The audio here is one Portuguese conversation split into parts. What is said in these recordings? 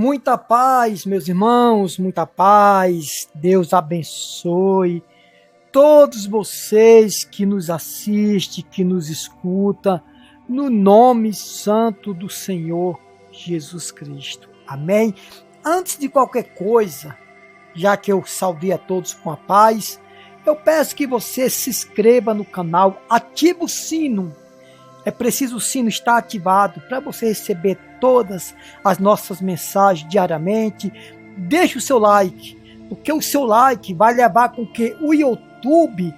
Muita paz, meus irmãos, muita paz. Deus abençoe todos vocês que nos assistem, que nos escutam, no nome santo do Senhor Jesus Cristo. Amém? Antes de qualquer coisa, já que eu saudei a todos com a paz, eu peço que você se inscreva no canal, ative o sino. É preciso o sino estar ativado para você receber todas as nossas mensagens diariamente. Deixe o seu like, porque o seu like vai levar com que o YouTube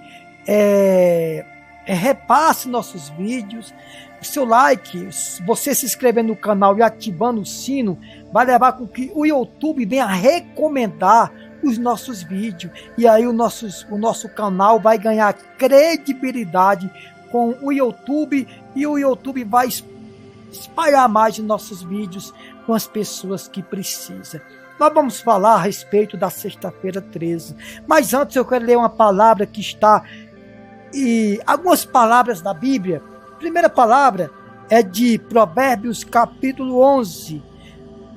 repasse nossos vídeos. O seu like, você se inscrevendo no canal e ativando o sino, vai levar com que o YouTube venha recomendar os nossos vídeos. E aí o nosso canal vai ganhar credibilidade com o YouTube, e o YouTube vai espalhar mais os nossos vídeos com as pessoas que precisam. Nós vamos falar a respeito da sexta-feira 13. Mas antes eu quero ler uma palavra que está algumas palavras da Bíblia. A primeira palavra é de Provérbios capítulo 11,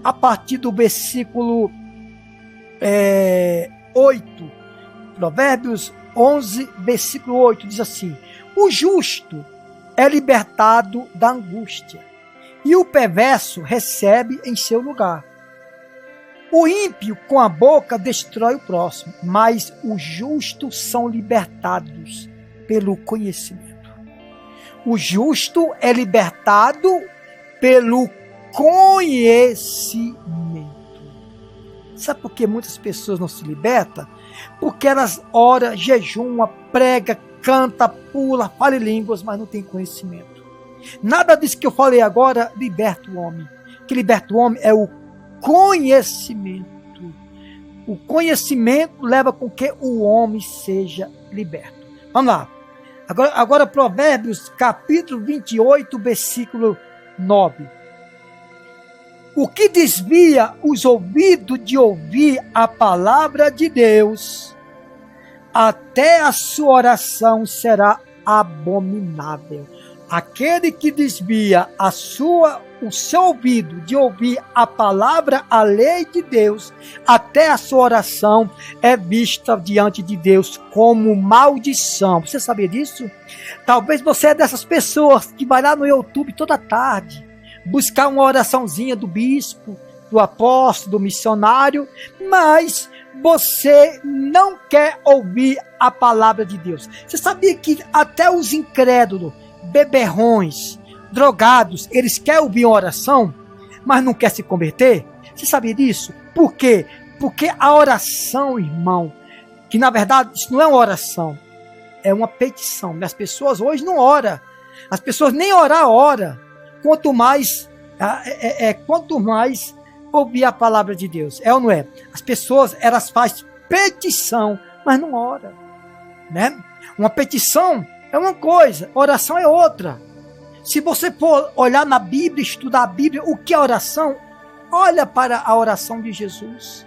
a partir do versículo 8. Provérbios 11, versículo 8, diz assim: o justo é libertado da angústia, e o perverso recebe em seu lugar. O ímpio com a boca destrói o próximo, mas os justos são libertados pelo conhecimento. O justo é libertado pelo conhecimento. Sabe por que muitas pessoas não se libertam? Porque elas oram, jejuam, pregam, canta, pula, fala em línguas, mas não tem conhecimento. Nada disso que eu falei agora liberta o homem. O que liberta o homem é o conhecimento. O conhecimento leva com que o homem seja liberto. Vamos lá. Agora Provérbios capítulo 28, versículo 9. O que desvia os ouvidos de ouvir a palavra de Deus, até a sua oração será abominável. Aquele que desvia o seu ouvido de ouvir a palavra, a lei de Deus, até a sua oração é vista diante de Deus como maldição. Você sabia disso? Talvez você é dessas pessoas que vai lá no YouTube toda tarde buscar uma oraçãozinha do bispo, do apóstolo, do missionário, mas você não quer ouvir a palavra de Deus. Você sabia que até os incrédulos, beberrões, drogados, eles querem ouvir uma oração, mas não querem se converter? Você sabia disso? Por quê? Porque a oração, irmão, que na verdade isso não é uma oração, é uma petição. As pessoas hoje não oram. As pessoas nem oram. Quanto mais ouvir a palavra de Deus. É ou não é? As pessoas, elas fazem petição, mas não oram, né? Uma petição é uma coisa, oração é outra. Se você for olhar na Bíblia, estudar a Bíblia, o que é oração? Olha para a oração de Jesus.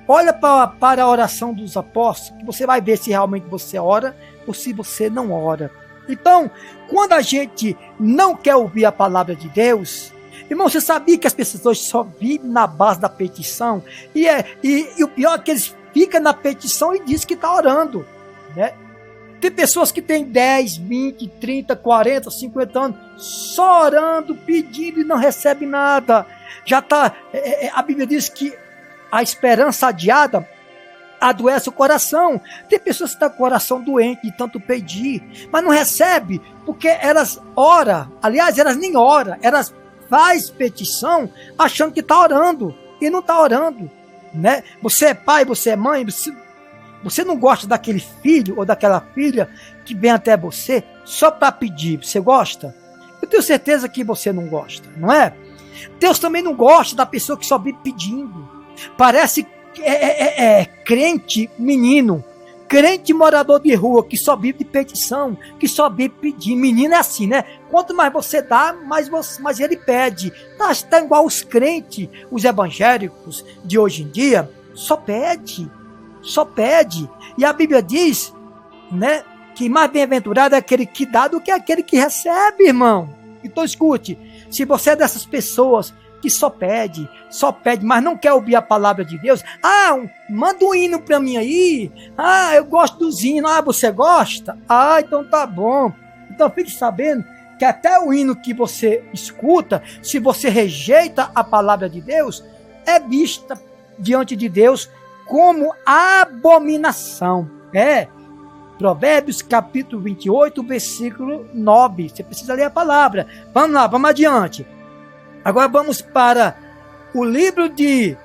Olha para a oração dos apóstolos, que você vai ver se realmente você ora ou se você não ora. Então, quando a gente não quer ouvir a palavra de Deus, irmão, você sabia que as pessoas só vivem na base da petição? E o pior é que eles ficam na petição e dizem que está orando, né? Tem pessoas que têm 10, 20, 30, 40, 50 anos só orando, pedindo e não recebem nada. A Bíblia diz que a esperança adiada adoece o coração. Tem pessoas que estão com o coração doente de tanto pedir, mas não recebe, porque elas oram. Aliás, elas nem oram, elas fazem petição achando que está orando, e não está orando, né? Você é pai, você é mãe, você não gosta daquele filho ou daquela filha que vem até você só para pedir. Você gosta? Eu tenho certeza que você não gosta, não é? Deus também não gosta da pessoa que só vive pedindo. Parece crente menino, crente morador de rua, que só vive de petição, que só vive pedindo. Menino é assim, né? Quanto mais você dá, mais ele pede. Tá igual os crentes, os evangélicos de hoje em dia, só pede. E a Bíblia diz, né, que mais bem-aventurado é aquele que dá do que aquele que recebe, irmão. Então escute, se você é dessas pessoas que só pede, mas não quer ouvir a palavra de Deus. Manda um hino para mim aí. Eu gosto dos hinos. Você gosta? Então tá bom. Então fique sabendo que até o hino que você escuta, se você rejeita a palavra de Deus, é vista diante de Deus como abominação. Provérbios capítulo 28, versículo 9. Você precisa ler a palavra. Vamos lá, vamos adiante. Agora vamos para o livro de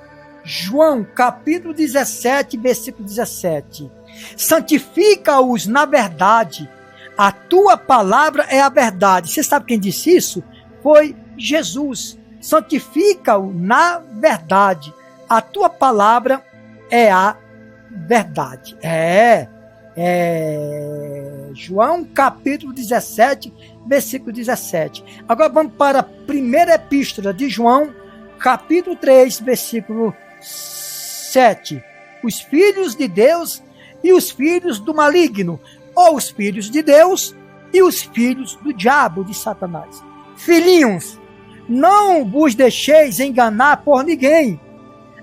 João, capítulo 17, versículo 17. Santifica-os na verdade. A tua palavra é a verdade. Você sabe quem disse isso? Foi Jesus. Santifica-o na verdade. A tua palavra é a verdade. João capítulo 17, versículo 17. Agora vamos para a primeira epístola de João, capítulo 3, versículo 7. Os filhos de Deus e os filhos do maligno, ou os filhos de Deus e os filhos do diabo, de Satanás. Filhinhos, não vos deixeis enganar por ninguém.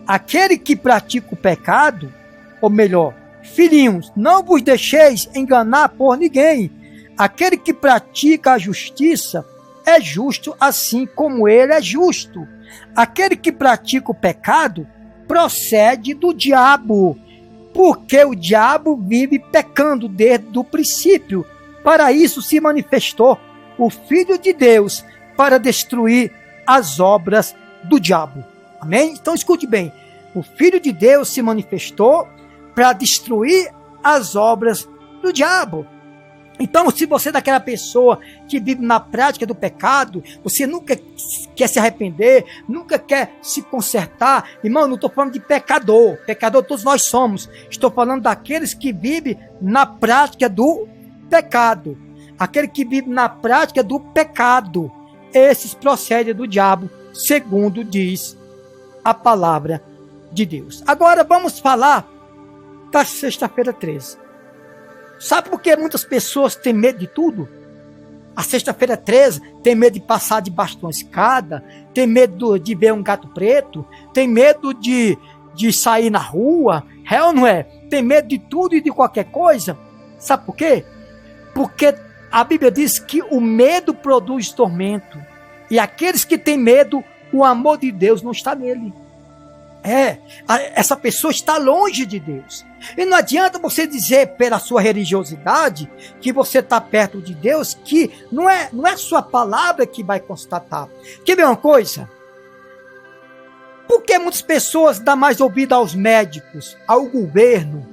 Aquele que pratica o pecado, ou melhor, filhinhos, não vos deixeis enganar por ninguém. Aquele que pratica a justiça é justo assim como ele é justo. Aquele que pratica o pecado procede do diabo, porque o diabo vive pecando desde o princípio. Para isso se manifestou o Filho de Deus, para destruir as obras do diabo. Amém? Então escute bem. O Filho de Deus se manifestou para destruir as obras do diabo. Então, se você é daquela pessoa que vive na prática do pecado, você nunca quer se arrepender, nunca quer se consertar, irmão, não estou falando de pecador todos nós somos, estou falando daqueles que vivem na prática do pecado, aquele que vive na prática do pecado, esses procedem do diabo, segundo diz a palavra de Deus. Agora vamos falar da sexta-feira 13. Sabe por que muitas pessoas têm medo de tudo? A sexta-feira 13 tem medo de passar debaixo de uma escada, tem medo de ver um gato preto, tem medo de sair na rua, é ou não é? Tem medo de tudo e de qualquer coisa. Sabe por quê? Porque a Bíblia diz que o medo produz tormento. E aqueles que têm medo, o amor de Deus não está nele. Essa pessoa está longe de Deus. E não adianta você dizer pela sua religiosidade que você está perto de Deus, que não é a sua palavra que vai constatar. Quer ver uma coisa? Por que muitas pessoas dão mais ouvido aos médicos, ao governo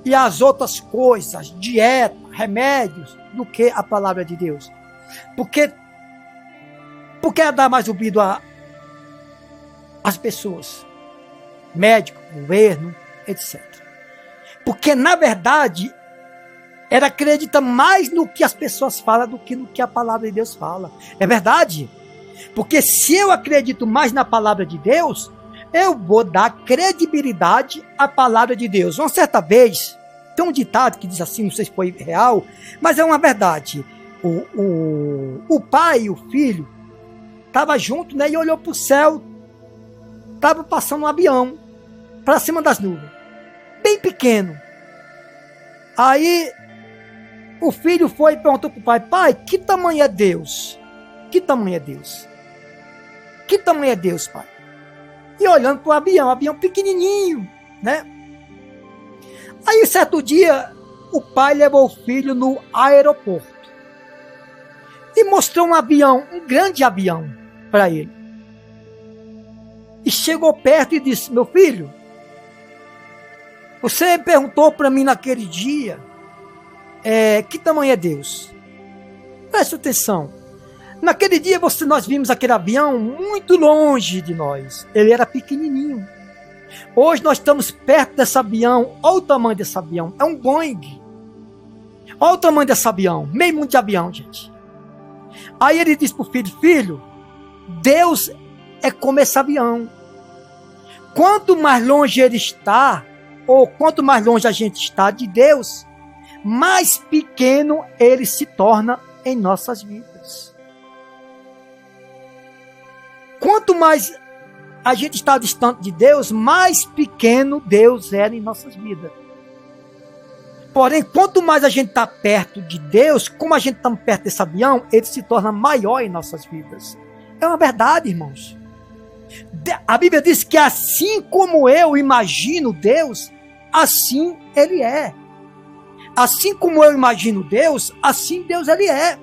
e às outras coisas, dieta, remédios, do que a palavra de Deus? Por que dá mais ouvido às pessoas? Médico, governo, etc. Porque, na verdade, ela acredita mais no que as pessoas falam do que no que a palavra de Deus fala. É verdade? Porque se eu acredito mais na palavra de Deus, eu vou dar credibilidade à palavra de Deus. Uma certa vez, tem um ditado que diz assim, não sei se foi real, mas é uma verdade. O pai e o filho estavam juntos, né, e olhou para o céu, estava passando um avião para cima das nuvens, bem pequeno. Aí o filho foi e perguntou para o pai: pai, que tamanho é Deus? Que tamanho é Deus? Que tamanho é Deus, pai? E olhando para o avião pequenininho, né? Aí certo dia o pai levou o filho no aeroporto e mostrou um grande avião para ele. E chegou perto e disse: meu filho, você perguntou para mim naquele dia que tamanho é Deus? Presta atenção. Naquele dia nós vimos aquele avião muito longe de nós. Ele era pequenininho. Hoje nós estamos perto desse avião. Olha o tamanho desse avião. É um Boeing. Olha o tamanho desse avião. Meio mundo de avião, gente. Aí ele disse para o filho: filho, Deus é como esse avião. Quanto mais longe ele está, ou quanto mais longe a gente está de Deus, mais pequeno ele se torna em nossas vidas. quanto mais a gente está distante de Deus, mais pequeno Deus era em nossas vidas. Porém, quanto mais a gente está perto de Deus, como a gente está perto desse avião, ele se torna maior em nossas vidas. É uma verdade, irmãos. A Bíblia diz que assim como eu imagino Deus, assim ele é. Assim como eu imagino Deus, assim Deus ele é.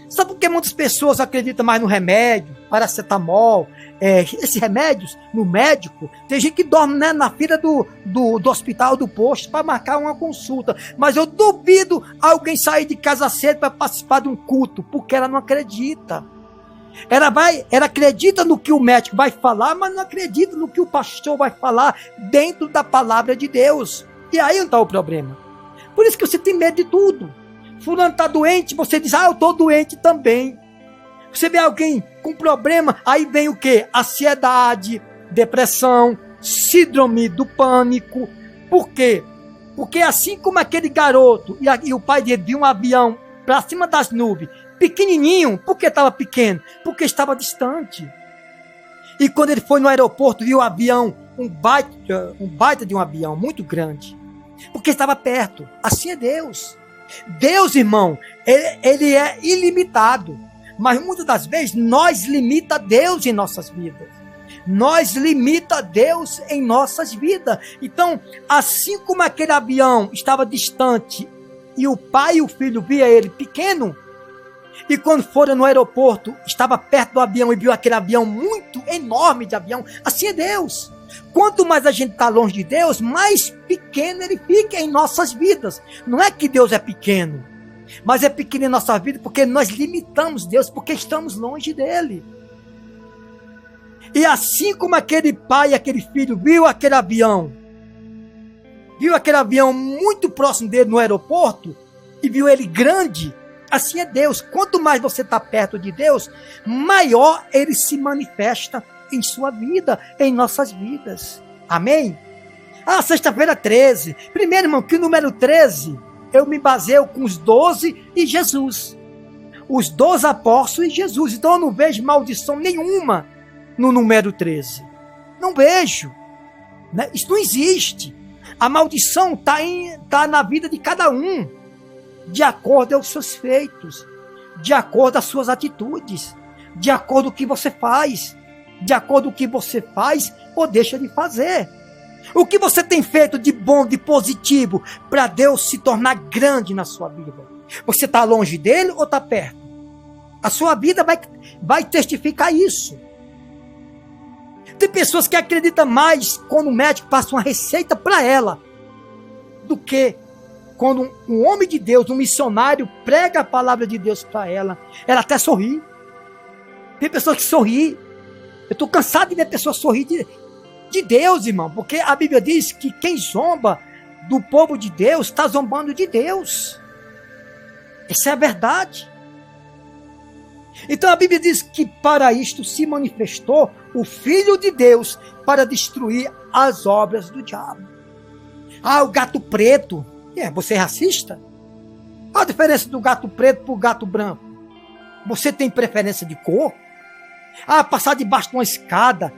Sabe por que muitas pessoas acreditam mais no remédio, paracetamol, esses remédios, no médico? Tem gente que dorme, né, na fila do hospital, do posto, para marcar uma consulta. Mas eu duvido alguém sair de casa cedo para participar de um culto, porque ela não acredita. Ela acredita no que o médico vai falar, mas não acredita no que o pastor vai falar dentro da palavra de Deus. E aí não está o problema. Por isso que você tem medo de tudo. Fulano está doente, você diz, eu estou doente também. Você vê alguém com problema, aí vem o quê? Ansiedade, depressão, síndrome do pânico. Por quê? Porque assim como aquele garoto e o pai dele viu um avião para cima das nuvens, pequenininho, por que estava pequeno? Porque estava distante. E quando ele foi no aeroporto, viu o avião, um baita de um avião, muito grande. Porque estava perto. Assim é Deus. Deus, irmão, ele é ilimitado. Mas muitas das vezes nós limita Deus em nossas vidas. Nós limita Deus em nossas vidas. Então, assim como aquele avião estava distante e o pai e o filho via ele pequeno, e quando foram no aeroporto, estava perto do avião e viu aquele avião muito enorme de avião, assim é Deus. Quanto mais a gente está longe de Deus, mais pequeno ele fica em nossas vidas. Não é que Deus é pequeno, mas é pequeno em nossa vida porque nós limitamos Deus, porque estamos longe dele. E assim como aquele pai e aquele filho viu aquele avião muito próximo dele no aeroporto, e viu ele grande, assim é Deus. Quanto mais você está perto de Deus, maior ele se manifesta em sua vida, em nossas vidas. Amém? Sexta-feira 13. Primeiro, irmão, que o número 13, eu me baseio com os 12 e Jesus. Os 12 apóstolos e Jesus. Então eu não vejo maldição nenhuma no número 13. Não vejo. Né? Isso não existe. A maldição está na vida de cada um, de acordo aos seus feitos, de acordo às suas atitudes, de acordo com o que você faz. De acordo com o que você faz ou deixa de fazer. O que você tem feito de bom, de positivo, para Deus se tornar grande na sua vida? Você está longe dele ou está perto? A sua vida vai testificar isso. Tem pessoas que acreditam mais quando o médico passa uma receita para ela, do que quando um homem de Deus, um missionário, prega a palavra de Deus para ela. Ela até sorri. Tem pessoas que sorriem. Eu estou cansado de ver pessoas sorrir de Deus, irmão, porque a Bíblia diz que quem zomba do povo de Deus está zombando de Deus. Essa é a verdade. Então a Bíblia diz que para isto se manifestou o Filho de Deus para destruir as obras do diabo. O gato preto. Você é racista? Qual a diferença do gato preto para o gato branco? Você tem preferência de cor? Passar debaixo de uma escada.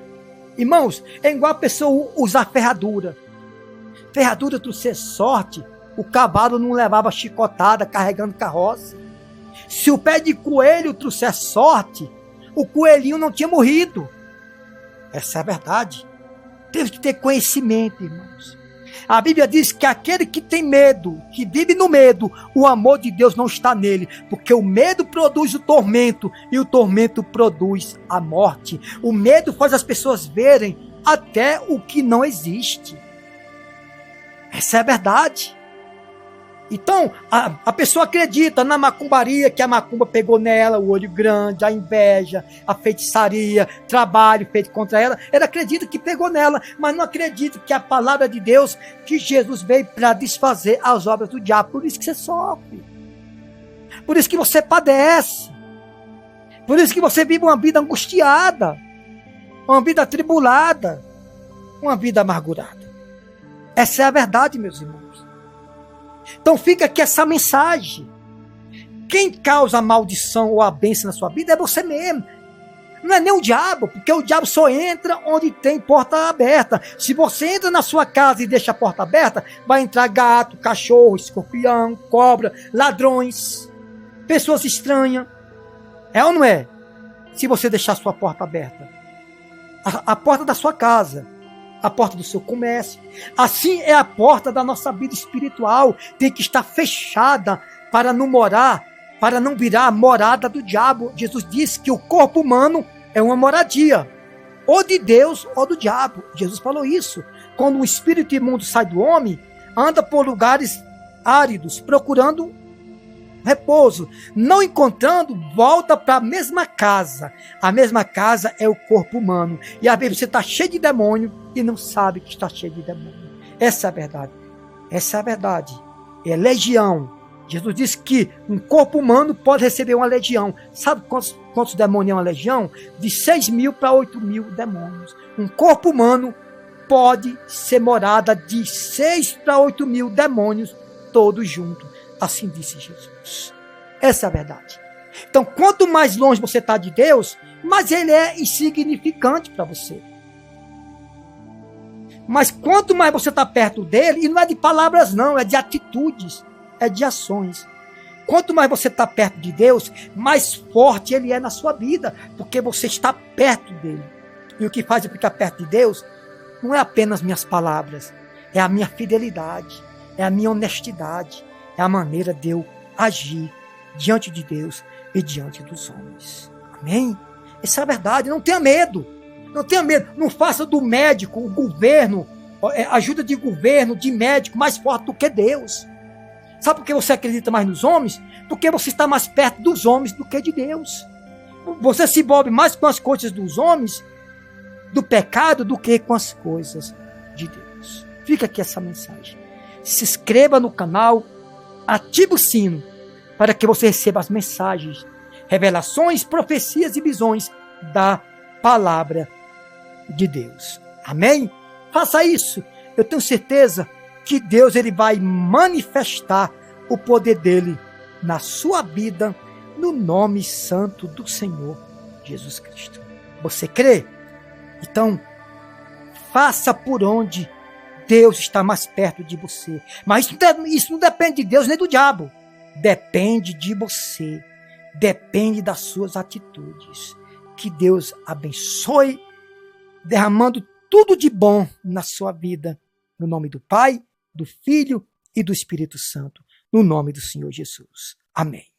Irmãos, é igual a pessoa usar ferradura. Ferradura trouxe sorte, o cavalo não levava chicotada carregando carroça. Se o pé de coelho trouxer sorte, o coelhinho não tinha morrido. Essa é a verdade. Temos que ter conhecimento, irmãos. A Bíblia diz que aquele que tem medo, que vive no medo, o amor de Deus não está nele, porque o medo produz o tormento e o tormento produz a morte. O medo faz as pessoas verem até o que não existe. Essa é a verdade. Então, a pessoa acredita na macumbaria, que a macumba pegou nela, o olho grande, a inveja, a feitiçaria, trabalho feito contra ela. Ela acredita que pegou nela, mas não acredita que a palavra de Deus, que Jesus veio para desfazer as obras do diabo. Por isso que você sofre. Por isso que você padece. Por isso que você vive uma vida angustiada, uma vida atribulada, uma vida amargurada. Essa é a verdade, meus irmãos. Então fica aqui essa mensagem. Quem causa a maldição ou a bênção na sua vida é você mesmo. Não é nem o diabo, porque o diabo só entra onde tem porta aberta. Se você entra na sua casa e deixa a porta aberta, vai entrar gato, cachorro, escorpião, cobra, ladrões, pessoas estranhas. É ou não é? Se você deixar a sua porta aberta. A porta da sua casa, a porta do seu comércio. Assim é a porta da nossa vida espiritual. Tem que estar fechada para não morar, para não virar a morada do diabo. Jesus disse que o corpo humano é uma moradia, ou de Deus ou do diabo. Jesus falou isso. Quando o espírito imundo sai do homem, anda por lugares áridos, procurando repouso. Não encontrando, volta para a mesma casa. A mesma casa é o corpo humano. E às vezes você está cheio de demônio e não sabe que está cheio de demônio. Essa é a verdade. Essa é a verdade. É legião. Jesus disse que um corpo humano pode receber uma legião. Sabe quantos demônios é uma legião? De 6.000 para 8.000 demônios. Um corpo humano pode ser morada de 6 para 8.000 demônios, todos juntos. Assim disse Jesus. Essa é a verdade. Então, quanto mais longe você está de Deus, mais ele é insignificante para você. Mas quanto mais você está perto dele, e não é de palavras não, é de atitudes, é de ações. Quanto mais você está perto de Deus, mais forte ele é na sua vida, porque você está perto dele. E o que faz eu ficar perto de Deus não é apenas minhas palavras, é a minha fidelidade, é a minha honestidade, é a maneira de eu agir diante de Deus e diante dos homens. Amém? Essa é a verdade. Não tenha medo. Não tenha medo. Não faça do médico, o governo, ajuda de governo, de médico, mais forte do que Deus. Sabe por que você acredita mais nos homens? Porque você está mais perto dos homens do que de Deus. Você se envolve mais com as coisas dos homens, do pecado, do que com as coisas de Deus. Fica aqui essa mensagem. Se inscreva no canal, ative o sino, para que você receba as mensagens, revelações, profecias e visões da palavra de Deus. Amém? Faça isso. Eu tenho certeza que Deus ele vai manifestar o poder dele na sua vida, no nome santo do Senhor Jesus Cristo. Você crê? Então, faça por onde Deus está mais perto de você. Mas isso não depende de Deus nem do diabo. Depende de você. Depende das suas atitudes. Que Deus abençoe, derramando tudo de bom na sua vida. No nome do Pai, do Filho e do Espírito Santo. No nome do Senhor Jesus. Amém.